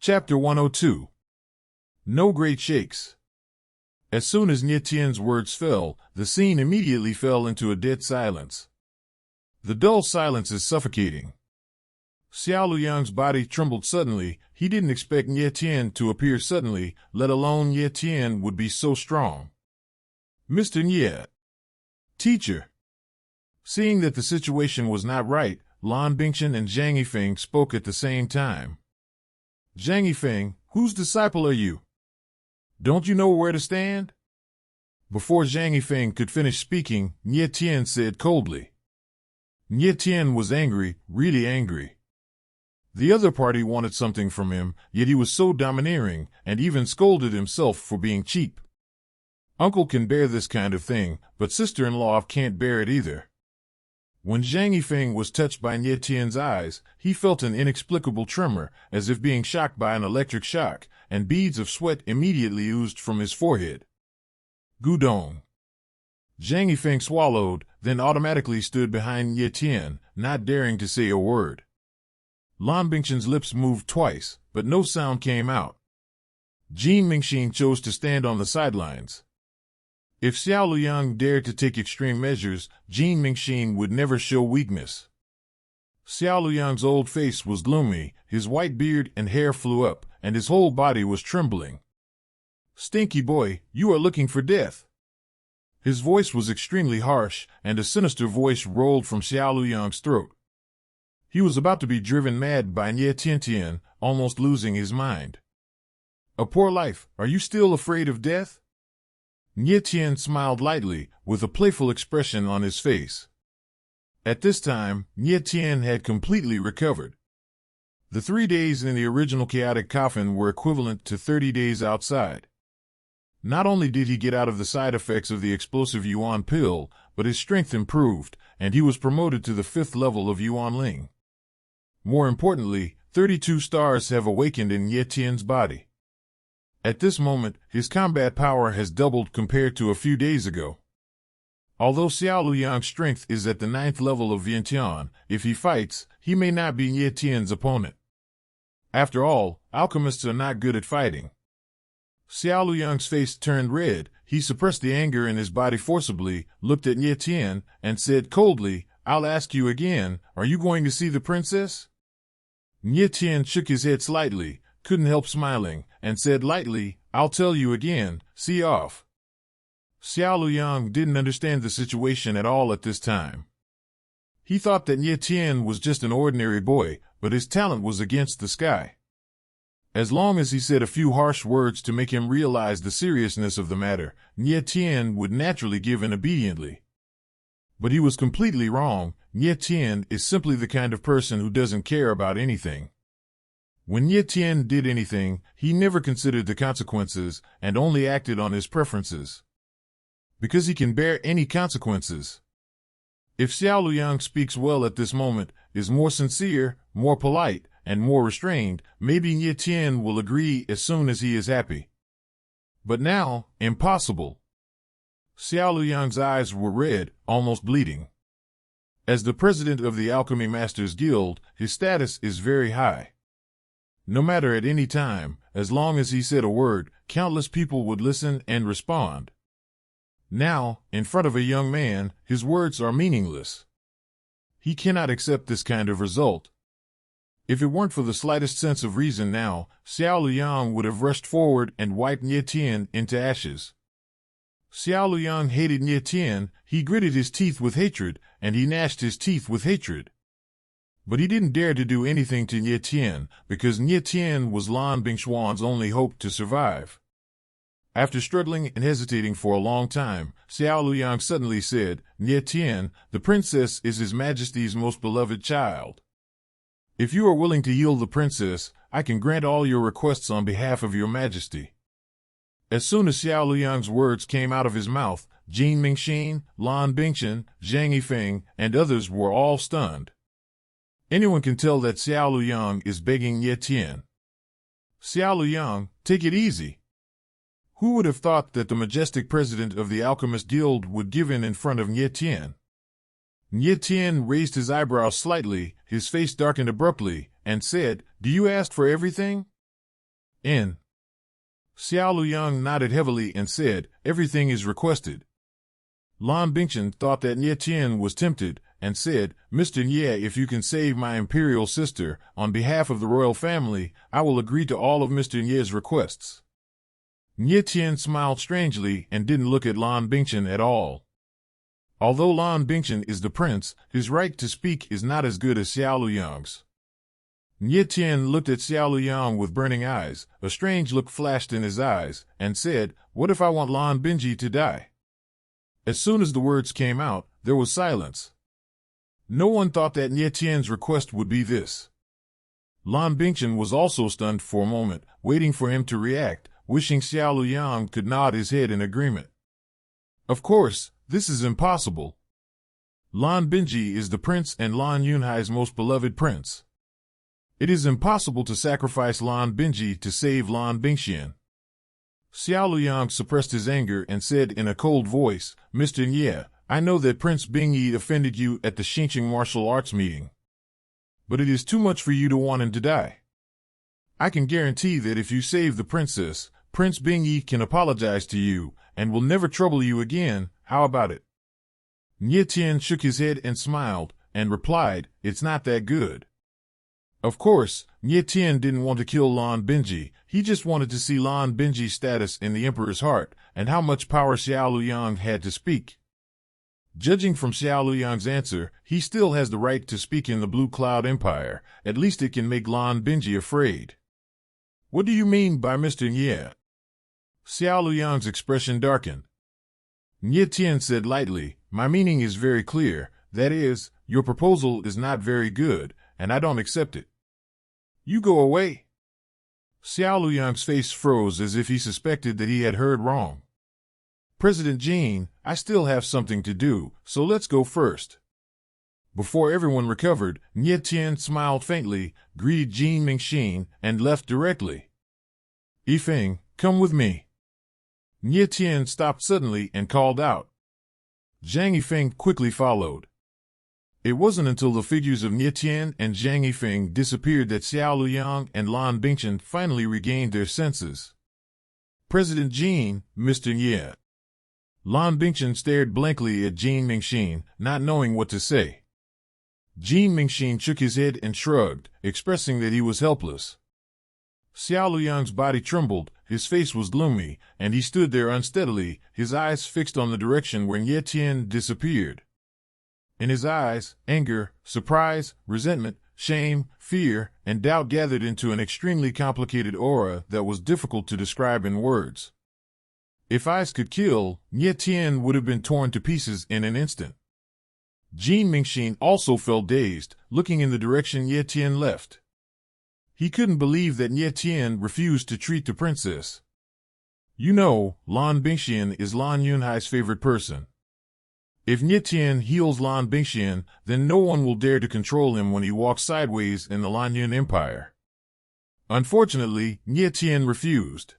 Chapter 102. No Great Shakes. As soon as Nie Tien's words fell, the scene immediately fell into a dead silence. The dull silence is suffocating. Xiao Luyang's body trembled suddenly. He didn't expect Nie Tien to appear suddenly, let alone Nie Tien would be so strong. Mr. Nie. Teacher. Seeing that the situation was not right, Lan Bingchen and Zhang Yifeng spoke at the same time. Zhang Yifeng, whose disciple are you? Don't you know where to stand? Before Zhang Yifeng could finish speaking, Nie Tien said coldly. Nie Tien was angry, really angry. The other party wanted something from him, yet he was so domineering, and even scolded himself for being cheap. Uncle can bear this kind of thing, but sister-in-law can't bear it either. When Zhang Yifeng was touched by Nie Tien's eyes, he felt an inexplicable tremor, as if being shocked by an electric shock, and beads of sweat immediately oozed from his forehead. Gudong. Zhang Yifeng swallowed, then automatically stood behind Nie Tien, not daring to say a word. Lan Bingchen's lips moved twice, but no sound came out. Jin Mingxin chose to stand on the sidelines. If Xiao Luyang dared to take extreme measures, Jin Mingxin would never show weakness. Xiao Luyang's old face was gloomy, his white beard and hair flew up, and his whole body was trembling. Stinky boy, you are looking for death. His voice was extremely harsh, and a sinister voice rolled from Xiao Luyang's throat. He was about to be driven mad by Nie Tien, almost losing his mind. A poor life, are you still afraid of death? Nie Tien smiled lightly, with a playful expression on his face. At this time, Nie Tien had completely recovered. The 3 days in the original chaotic coffin were equivalent to 30 days outside. Not only did he get out of the side effects of the explosive Yuan pill, but his strength improved, and he was promoted to the 5th level of Yuan Ling. More importantly, 32 stars have awakened in Nie Tien's body. At this moment, his combat power has doubled compared to a few days ago. Although Xiao Luyang's strength is at the 9th level of Vientiane, if he fights, he may not be Nie Tien's opponent. After all, alchemists are not good at fighting. Xiao Luyang's face turned red. He suppressed the anger in his body forcibly, looked at Nie Tien, and said coldly, I'll ask you again, are you going to see the princess? Nie Tien shook his head slightly, couldn't help smiling, and said lightly, I'll tell you again, see off. Xiao Luyang didn't understand the situation at all at this time. He thought that Nie Tien was just an ordinary boy, but his talent was against the sky. As long as he said a few harsh words to make him realize the seriousness of the matter, Nie Tien would naturally give in obediently. But he was completely wrong. Nie Tien is simply the kind of person who doesn't care about anything. When Nie Tien did anything, he never considered the consequences and only acted on his preferences. Because he can bear any consequences. If Xiao Luyang speaks well at this moment, is more sincere, more polite, and more restrained, maybe Nie Tien will agree as soon as he is happy. But now, impossible. Xiao Luyang's eyes were red, almost bleeding. As the president of the Alchemy Masters Guild, his status is very high. No matter at any time, as long as he said a word, countless people would listen and respond. Now, in front of a young man, his words are meaningless. He cannot accept this kind of result. If it weren't for the slightest sense of reason now, Xiao Luyang would have rushed forward and wiped Nie Tien into ashes. Xiao Luyang hated Nie Tien, he gritted his teeth with hatred, and he gnashed his teeth with hatred. But he didn't dare to do anything to Nie Tien, because Nie Tien was Lan Bingxuan's only hope to survive. After struggling and hesitating for a long time, Xiao Luyang suddenly said, Nie Tien, the princess is His Majesty's most beloved child. If you are willing to yield the princess, I can grant all your requests on behalf of your majesty. As soon as Xiao Luyang's words came out of his mouth, Jin Mingxin, Lan Bingchen, Zhang Yifeng, and others were all stunned. Anyone can tell that Xiao Luyang is begging Nie Tien. Xiao Luyang, take it easy. Who would have thought that the majestic president of the Alchemist Guild would give in front of Nie Tien? Nie Tien raised his eyebrows slightly, his face darkened abruptly, and said, Do you ask for everything? N. Xiao Luyang nodded heavily and said, "Everything is requested." Lan Bingchen thought that Nie Tian was tempted and said, "Mr. Nie, if you can save my imperial sister, on behalf of the royal family, I will agree to all of Mr. Nie's requests." Nie Tian smiled strangely and didn't look at Lan Bingchen at all. Although Lan Bingchen is the prince, his right to speak is not as good as Xiao Luyang's. Nie Tian looked at Xiao Luyang with burning eyes. A strange look flashed in his eyes, and said, "What if I want Lan Bingji to die?" As soon as the words came out, there was silence. No one thought that Nie Tian's request would be this. Lan Bingchen was also stunned for a moment, waiting for him to react, wishing Xiao Luyang could nod his head in agreement. Of course, this is impossible. Lan Bingji is the prince and Lan Yunhai's most beloved prince. It is impossible to sacrifice Lan Bingji to save Lan Bingxian. Xiao Luyang suppressed his anger and said in a cold voice, "Mr. Nie, I know that Prince Bingyi offended you at the Xinqiang martial arts meeting. But it is too much for you to want him to die. I can guarantee that if you save the princess, Prince Bingyi can apologize to you and will never trouble you again. How about it?" Nie Tian shook his head and smiled, and replied, "It's not that good." Of course, Nie Tian didn't want to kill Lan Bingji. He just wanted to see Lan Bingji's status in the emperor's heart and how much power Xiao Luyang had to speak. Judging from Xiao Luyang's answer, he still has the right to speak in the Blue Cloud Empire. At least it can make Lan Bingji afraid. "What do you mean by Mr. Nie?" Xiao Luyang's expression darkened. Nie Tian said lightly, "My meaning is very clear. That is, your proposal is not very good, and I don't accept it. You go away." Xiao Luyang's face froze as if he suspected that he had heard wrong. "President Jin, I still have something to do, so let's go first." Before everyone recovered, Nie Tian smiled faintly, greeted Jin Mingxin, and left directly. "Yifeng, come with me." Nie Tian stopped suddenly and called out. Zhang Yifeng quickly followed. It wasn't until the figures of Nie Tian and Zhang Yifeng disappeared that Xiao Luyang and Lan Bingchen finally regained their senses. "President Jin, Mr. Nie." Lan Bingchen stared blankly at Jin Mingxin, not knowing what to say. Jin Mingxin shook his head and shrugged, expressing that he was helpless. Xiao Luyang's body trembled, his face was gloomy, and he stood there unsteadily, his eyes fixed on the direction where Nie Tian disappeared. In his eyes, anger, surprise, resentment, shame, fear, and doubt gathered into an extremely complicated aura that was difficult to describe in words. If eyes could kill, Nie Tian would have been torn to pieces in an instant. Jin Mingxin also felt dazed, looking in the direction Nie Tian left. He couldn't believe that Nie Tian refused to treat the princess. You know, Lan Bingxian is Lan Yunhai's favorite person. If Nie Tian heals Lan Bingxian, then no one will dare to control him when he walks sideways in the Lan Yun Empire. Unfortunately, Nie Tian refused.